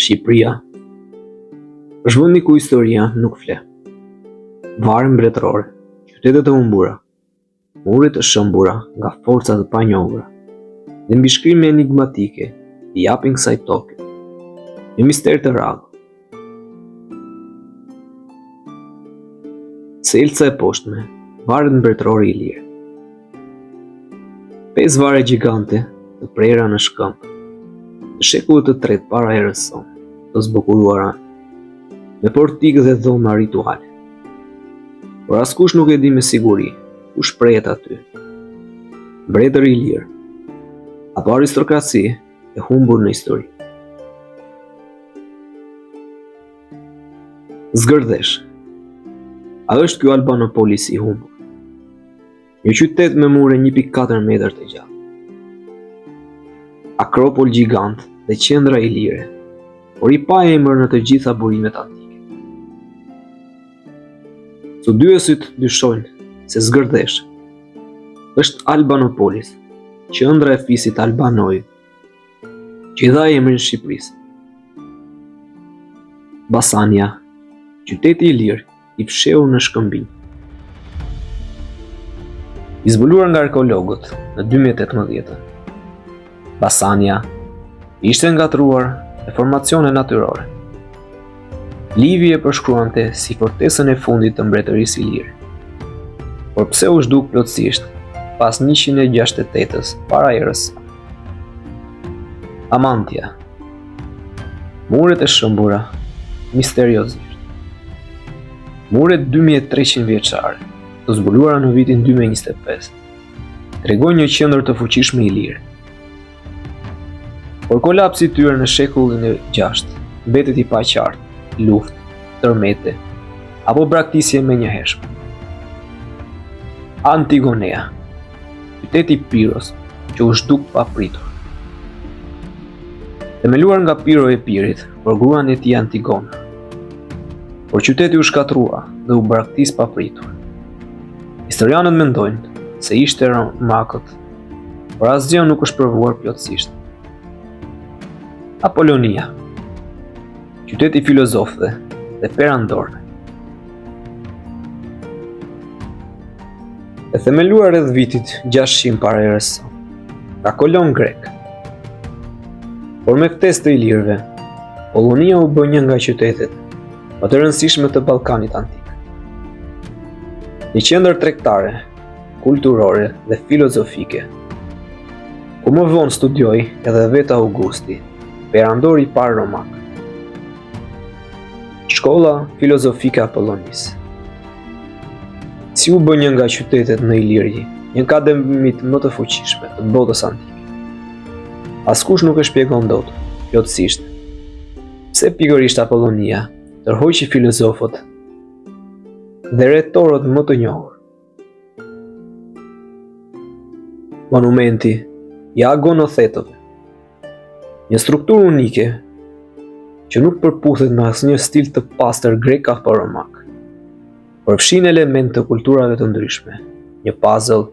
Shqipëria është vendi ku historia nuk fle. Varë mbretërore, qytetet e humbura, muret të shëmbura nga forcat të panjohura, dhe mbishkrime enigmatike i japin kësaj toke, një mister të rrallë. Selca e poshtme, varet mbretërore i lirë. 5 vare gjigante të prera në shkëmbë, të shekullit të tretë para erës sonë, të zbukuruara me portikë dhe dhoma rituale. Por askush nuk e di me siguri kush prehet aty. Mbretër i lirë apo aristokraci e humbur në histori. Zgërdesh. A është ky Albanopolis i humbur? Një qytet me mure 1.4 metër të gjatë. Akropol gjigant dhe qendra i lire, por i pa emër në të gjitha burimet antike. Studiosit dyshojnë se Zgërdesh është Albanopolis, qendra e fisit Albanoi, që i dha emrin Shqipërisë. Basania, qyteti i lirë i fshehur në Shkëmbinj. I zbuluar nga arkeologët në 2018, Basania ishte ngatruar me formacione natyrore. Livie e përshkruante si fortesën e fundit të mbretërisë i lirë. Por pse u zhduk plotësisht pas 168-s para erës? Amantia. Muret e shëmbura misteriozisht. Muret 2300 vjeçare, të zbuluara në vitin 2025, tregojnë një qendër të fuqishme i lirë. Por kolapsi i tyre në shekullin e 6 mbetet i paqartë, luftë, tërmete apo braktisje menjëhershme. Antigonea, qyteti Piros, që u zhduk papritur. Themeluar nga Piro e Pirit për gruan e tij Antigona, por qyteti u shkatrua dhe u braktis papritur. Historianët mendojnë se ishte romakët, por asgjë nuk është provuar plotësisht. Apolonia, qyteti i filozofëve dhe perandorëve. E themeluar rreth vitit 600 para erës sonë, nga kolon grek. Por me ftesë të ilirëve, Apolonia u bë një nga qytetet më të rëndësishme të Ballkanit antik. Një qendër tregtare, kulturore dhe filozofike, ku më vonë studioi edhe vetë Augusti, perandori i parë romak. Shkolla filozofike e Apollonisë. Si u bë një nga qytetet në Iliri, një akademit më të fuqishme të botës antike. Askush nuk e shpjegon dot, plotësisht, pse pikërisht Apollonia tërhoqi filozofët dhe retorët më të njohur. Monumenti i Agonothetëve, një strukturë unike që nuk përputhet me asnjë stil të pastër grek apo romak, por fshin elemente të kulturave të ndryshme, një puzzle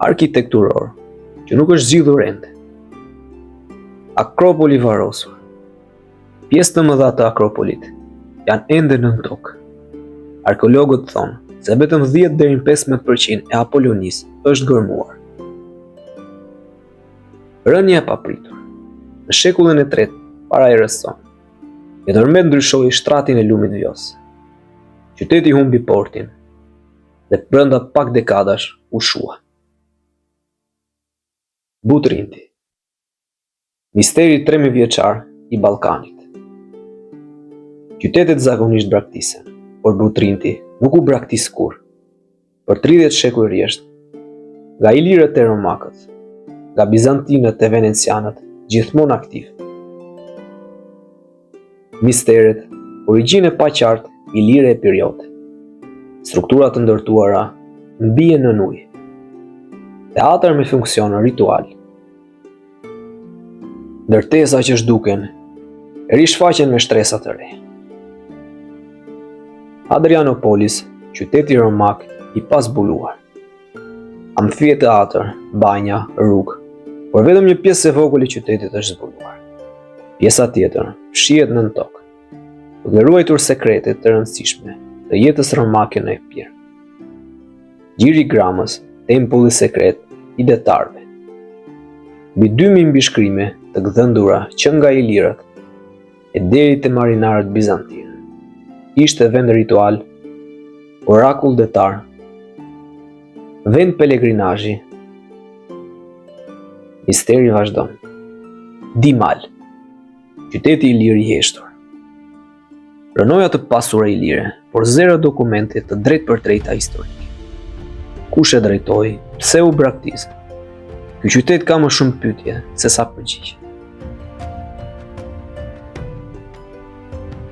arkitekturor që nuk është zgjidhur ende. Akropoli varrosur. Pjesë të mëdha të Akropolit janë ende nën tokë. Arkeologët thonë se vetëm 10 deri në 15% e Apollonisë është gërmuar. Rënja e papritur. Në shekullin e 3 para erës sonë, një tërmet ndryshoi shtratin e lumit Vjos. Qyteti humbi portin dhe brenda pak dekadash u shua. Butrinti. Misteri 3000 vjeçar i Ballkanit. Qytetet zakonisht braktisen, por Butrinti nuk u braktis kurrë. Për 30 shekuj rresht, nga ilirët e romakët, nga bizantinët e venecianët, gjithmonë aktiv. Misteret, origjinë e paqartë ilire e periote. Struktura të ndërtuara mbien në ujë. Teatër me funksion ritual. Ndërtesa që zhduken, rishfaqen me shtresa të re. Adrianopolis, qyteti romak i pazbuluar. Amfiteatër, banja, rrugë, por vetëm një pjesë e vogël e qytetit është zbuluar. Pjesa tjetër shihet nën tokë, duke ruajtur sekretet të rëndësishme të jetës romake në Epir. Gjiri i Gramës, tempulli sekret i detarëve. Mbi 2000 mbishkrime të gdhëndura që nga ilirët e deri te marinarët bizantinë. Ishte vend ritual, orakull detar, vend pelegrinazhi. Misteri vazhdon. Dimal, qyteti ilir i heshtur. Rënoja të pasura ilire, por zero dokumente të drejtpërtrejta historike. Kush e drejtoi, pse u braktisë? Ky qytet ka më shumë pyetje se sa përgjigje.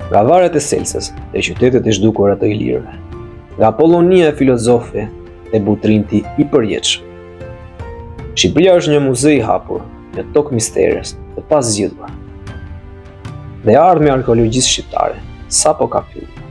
Nga varet e Selsës dhe qytetet e zhdukura të ilirëve, nga Apollonia e filozofe dhe butrinti i përjetshëm. Shqipëria është një muze i hapur, një tokë misterës dhe pas zgjidhura. Dhe ardhmja e arkeologjisë shqiptare sapo ka filluar.